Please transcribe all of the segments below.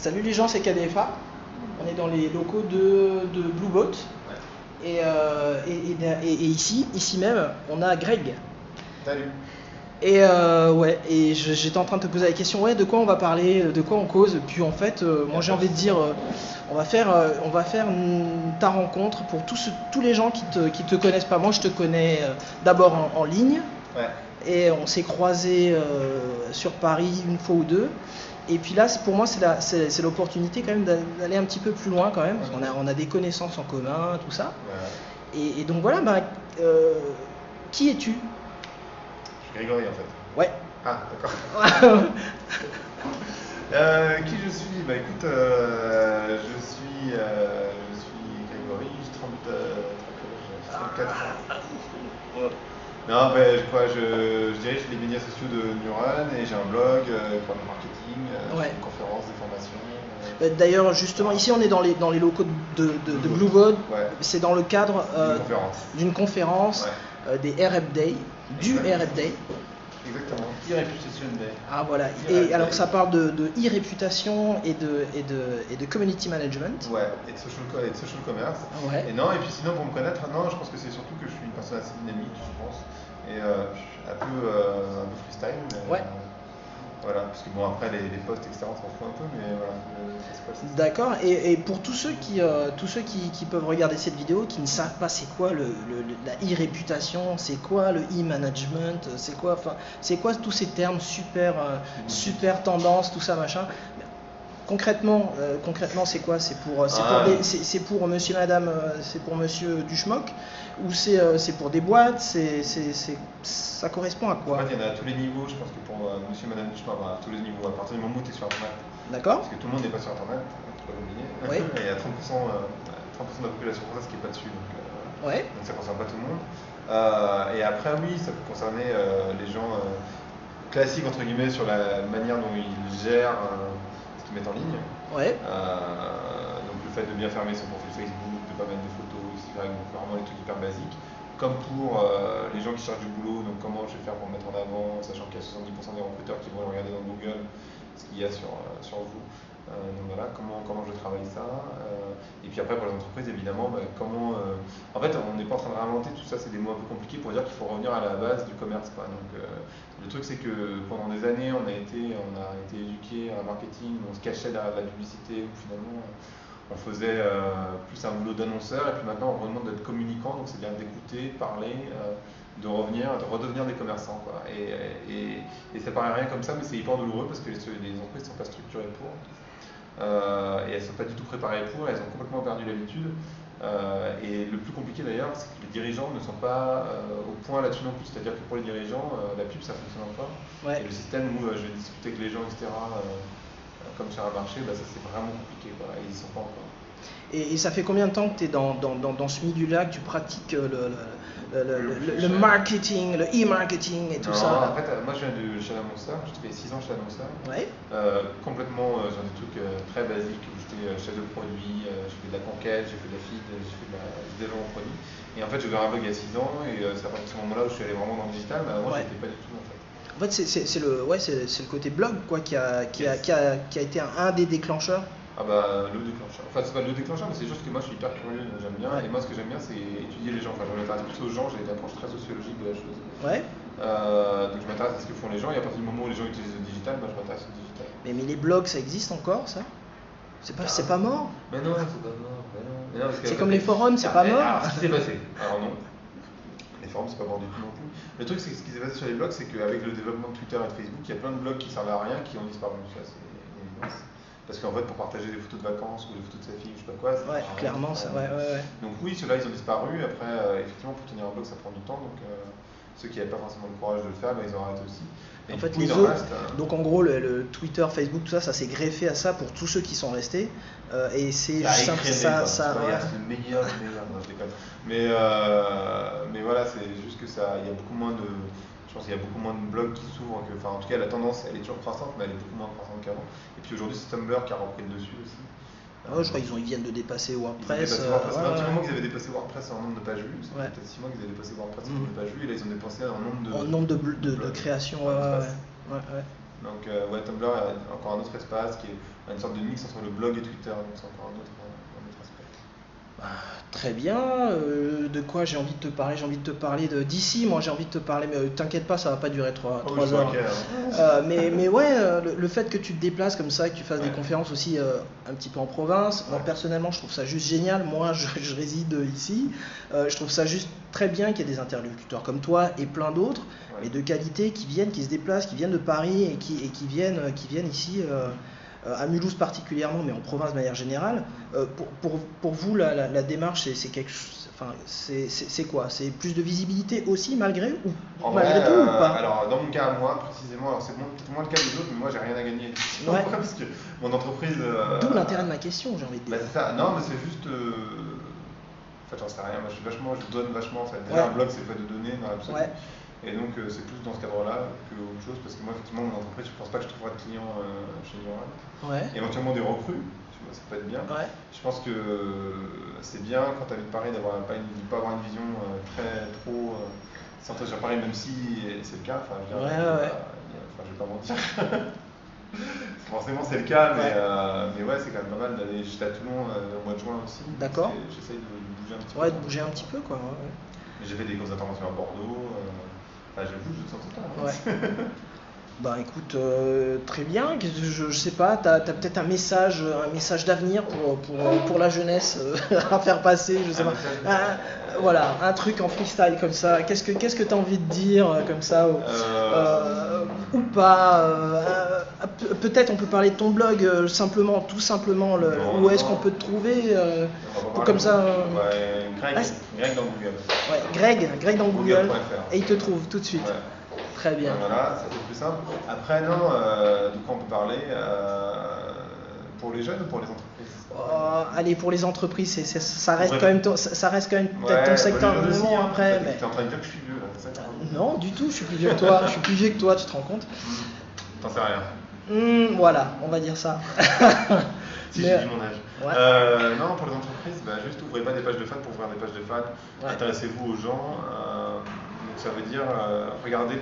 Salut les gens, c'est KDFA. On est dans les locaux de Blueboat. Et ici même, on a Greg. Salut. Et j'étais en train de te poser la question, de quoi on va parler, de quoi on cause. Puis en fait, moi j'ai envie de dire, on va faire ta rencontre pour tous les gens qui te connaissent pas. Moi je te connais d'abord en ligne. Ouais. Et on s'est croisés sur Paris une fois ou deux. Et puis là, pour moi, c'est l'opportunité quand même d'aller un petit peu plus loin quand même, parce qu'on a des connaissances en commun, tout ça. Ouais. Et donc voilà, qui es-tu? Je suis Grégory en fait. Ouais. Ah, d'accord. Qui je suis? Bah écoute, je suis Grégory, j'ai 34 ans. Non, je dirige les médias sociaux de Neuron et j'ai un blog pour le marketing, une conférence, des formations. D'ailleurs, justement, ici on est dans les locaux de Blueboat. Ouais. C'est dans le cadre d'une conférence des RF Day, du RF Day. Exactement, e-Reputation Day. Ah voilà, et alors ça parle de e-réputation et de community management. Ouais, et de social commerce. Ouais. Et non, et puis sinon pour me connaître, non, je pense que c'est surtout que je suis une personne assez dynamique, je pense. Et un peu freestyle. Mais, ouais. Voilà, parce que bon après les posts etc on s'en fout un peu, mais voilà, ça se passe. D'accord, et pour tous ceux qui peuvent regarder cette vidéo, qui ne savent pas c'est quoi la e-réputation, c'est quoi le e-management, c'est quoi tous ces termes super tendance, tout ça machin. Concrètement, c'est quoi? C'est pour monsieur, madame, c'est pour monsieur du schmock, ou c'est pour des boîtes, ça correspond à quoi? En fait, il y en a à tous les niveaux, je pense que pour monsieur, madame du schmock, à tous les niveaux, à partir du moment où tu es sur Internet. D'accord. Parce que tout le monde n'est pas sur Internet, faut pas l'oublier. Oui. Et il y a 30% de la population française qui n'est pas dessus, donc ça ne concerne pas tout le monde. Et après, oui, ça peut concerner les gens classiques, entre guillemets, sur la manière dont ils gèrent mettre en ligne. Ouais. Donc le fait de bien fermer son profil Facebook, de ne pas mettre de photos, etc. Donc vraiment les trucs hyper basiques. Comme pour les gens qui cherchent du boulot, donc comment je vais faire pour me mettre en avant, sachant qu'il y a 70% des recruteurs qui vont regarder dans Google ce qu'il y a sur vous. Donc voilà, comment je travaille ça. Et puis après pour les entreprises, évidemment, en fait, on n'est pas en train de réinventer tout ça, c'est des mots un peu compliqués pour dire qu'il faut revenir à la base du commerce. Donc le truc c'est que pendant des années, on a été éduqué à un marketing, on se cachait derrière la publicité, où finalement on faisait plus un boulot d'annonceur, et puis maintenant on redemande d'être communicant, donc c'est bien d'écouter, parler, de redevenir des commerçants. Et ça paraît rien comme ça, mais c'est hyper douloureux parce que les entreprises ne sont pas structurées pour. Et elles ne sont pas du tout préparées pour, elles ont complètement perdu l'habitude. Et le plus compliqué d'ailleurs, c'est que les dirigeants ne sont pas au point là-dessus non plus. C'est-à-dire que pour les dirigeants, la pub ça fonctionne encore. Ouais. Et le système où je vais discuter avec les gens, etc., comme sur un marché, ça c'est vraiment compliqué. Et ils ne sont pas encore. Et ça fait combien de temps que tu es dans ce milieu-là, que tu pratiques le marketing, le e-marketing et tout ça? En fait, moi je viens de chez l'annonceur, j'ai fait 6 ans chez l'annonceur. Ouais. Complètement sur des trucs très basiques, où j'étais chef de produit, j'ai fait de la conquête, j'ai fait de la feed, j'ai fait du développement produit. Et en fait, j'ai ouvert un blog il y a 6 ans, et c'est à partir de ce moment-là où je suis allé vraiment dans le digital, mais avant j'étais pas du tout en fait. En fait, c'est le côté blog qui a été un des déclencheurs. Ah le déclencheur. Enfin, c'est pas le déclencheur, mais c'est juste que moi je suis hyper curieux, j'aime bien. Ouais. Et moi, ce que j'aime bien, c'est étudier les gens. Enfin, je m'intéresse plus aux gens, j'ai une approche très sociologique de la chose. Ouais. Donc je m'intéresse à ce que font les gens, et à partir du moment où les gens utilisent le digital, je m'intéresse au digital. Mais les blogs, ça existe encore, ça? C'est pas mort? Mais non, c'est pas mort. C'est comme les forums, c'est pas mort? Alors, ce qui s'est passé. Alors non. Les forums, c'est pas mort du tout non plus. Le truc, c'est que ce qui s'est passé sur les blogs, c'est qu'avec le développement de Twitter et de Facebook, il y a plein de blogs qui servaient à rien qui ont disparu. Ça, c'est une évidence. Parce qu'en fait, pour partager des photos de vacances ou des photos de sa fille, je sais pas quoi. Clairement, ça. Ouais. Donc oui, ceux-là, ils ont disparu. Après, effectivement, pour tenir un blog, ça prend du temps. Donc ceux qui n'avaient pas forcément le courage de le faire, ils ont arrêté aussi. Et en fait, les autres, donc en gros, le Twitter, Facebook, tout ça, ça s'est greffé à ça pour tous ceux qui sont restés. Et c'est juste simple, ça. C'est le meilleur, non, je déconne. Mais voilà, c'est juste que ça, il y a beaucoup moins de. Je pense qu'il y a beaucoup moins de blogs qui s'ouvrent. Enfin, en tout cas, la tendance, elle est toujours croissante, mais elle est beaucoup moins croissante qu'avant. Et puis aujourd'hui, c'est Tumblr qui a repris le dessus aussi. Je crois qu'ils viennent de dépasser WordPress. Ça fait un petit moment qu'ils avaient dépassé WordPress en nombre de pages vues. Ça fait peut-être 6 mois qu'ils avaient dépassé WordPress en nombre de pages vues. Et là, ils ont dépassé en nombre de créations. Ouais. Donc ouais, Tumblr est encore un autre espace qui est une sorte de mix entre le blog et Twitter, donc c'est encore un autre aspect. Très bien. De quoi j'ai envie de te parler? J'ai envie de te parler d'ici. Moi, j'ai envie de te parler, mais t'inquiète pas, ça va pas durer 3 Oh, je suis heures. inquiet, hein. Mais ouais, le fait que tu te déplaces comme ça, que tu fasses des Ouais. conférences aussi un petit peu en province, moi Ouais. personnellement, je trouve ça juste génial. Moi, je réside ici. Je trouve ça juste très bien qu'il y ait des interlocuteurs comme toi et plein d'autres, Ouais. mais de qualité, qui viennent, qui se déplacent, qui viennent de Paris et qui viennent ici. À Mulhouse particulièrement, mais en province de manière générale. Pour vous, la démarche, c'est quelque chose. Enfin, c'est quoi? C'est plus de visibilité aussi, malgré En malgré vrai, tout ou pas? alors dans mon cas à moi précisément, alors c'est peut-être moins le cas des autres, mais moi j'ai rien à gagner. Ouais. Parce que mon entreprise. D'où l'intérêt de ma question, j'ai envie de Bah, dire. c'est ça, non, mais c'est juste. En fait, j'en sais rien, moi je donne vachement en fait. Déjà, Ouais. un blog c'est le fait de donner dans l'absolu. Ouais. Et donc c'est plus dans ce cadre-là que autre chose, parce que moi effectivement, mon entreprise, je pense pas que je trouverai de clients chez Neural. Ouais. Éventuellement des recrues, tu vois, ça peut être bien. Ouais. Je pense que c'est bien quand tu habites Paris de pas avoir une vision très trop centrée sur Paris, même si c'est le cas. Enfin, je veux dire, Ouais. enfin, je vais pas mentir. Forcément, c'est le cas, mais ouais, c'est quand même pas mal d'aller. J'étais à Toulon au mois de juin aussi. D'accord. J'essaye de bouger un petit peu. Ouais, de bouger un petit peu, quoi. Ouais. J'ai fait des grosses interventions à Bordeaux. Enfin, je bouge de temps en temps. Ouais. Bah écoute, très bien. Je sais pas, t'as peut-être un message d'avenir pour la jeunesse à faire passer, je sais Un pas. message Voilà, un truc en freestyle comme ça. Qu'est-ce que t'as envie de dire comme ça ou pas peut-être on peut parler de ton blog simplement, tout simplement. Non, Où est-ce non. qu'on peut te trouver On va pas parler comme de- ça. Ouais, Greg dans Google. Ouais, Greg dans Google Google.fr. et il te trouve tout de suite. Ouais. Très bien. Voilà, ça c'est plus simple. Après, non, de quoi on peut parler pour les jeunes ou pour les entreprises? Allez, pour les entreprises, ça reste Ouais. quand même ça reste quand même peut-être ton Ouais, secteur les de jeunes aussi, moment hein. après. Mais... T'es en train de dire que je suis vieux là, c'est ça que tu Non, du tout, je suis plus vieux que toi. Je suis plus vieux que toi, tu te rends compte? T'en sais rien. Voilà, on va dire ça. Si Mais- j'ai dit mon âge. Ouais. Non, pour les entreprises, bah, juste ouvrez pas des pages de fans pour ouvrir des pages de fans. Ouais. Intéressez-vous aux gens. Donc ça veut dire regardez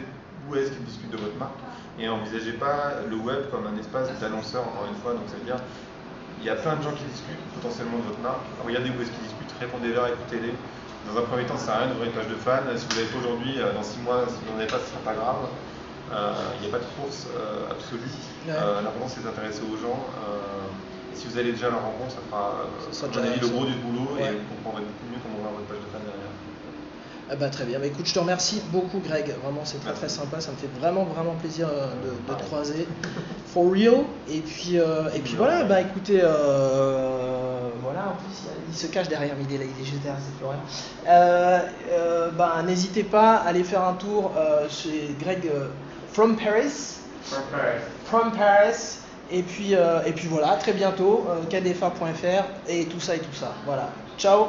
où est-ce qu'ils discutent de votre marque et envisagez pas le web comme un espace d'annonceurs encore une fois. Donc ça veut dire il y a plein de gens qui discutent potentiellement de votre marque. Regardez où est-ce qu'ils discutent, répondez-leur, écoutez-les. Dans un premier temps, ça sert à rien d'ouvrir une page de fans. Si vous l'avez pas aujourd'hui, dans 6 mois, si vous n'en avez pas, ce sera pas grave. Il n'y a pas de course absolue. Ouais. L'important c'est d'intéresser aux gens. Si vous allez déjà à leur rencontre, ça fera Ça à mon avis, le gros du boulot Ouais. et vous comprendrez beaucoup mieux comment ouvrir votre page de fan derrière. Très bien. Bah, écoute, je te remercie beaucoup, Greg. Vraiment, c'est très très sympa. Ça me fait vraiment plaisir de te croiser. For real. Et puis voilà. Bah écoutez, voilà. En plus, il se cache derrière, mais il est juste derrière cette Florian. Bah n'hésitez pas à aller faire un tour chez Greg from Paris. From Paris. Et puis voilà. À très bientôt. kdfa.fr et tout ça. Voilà. Ciao.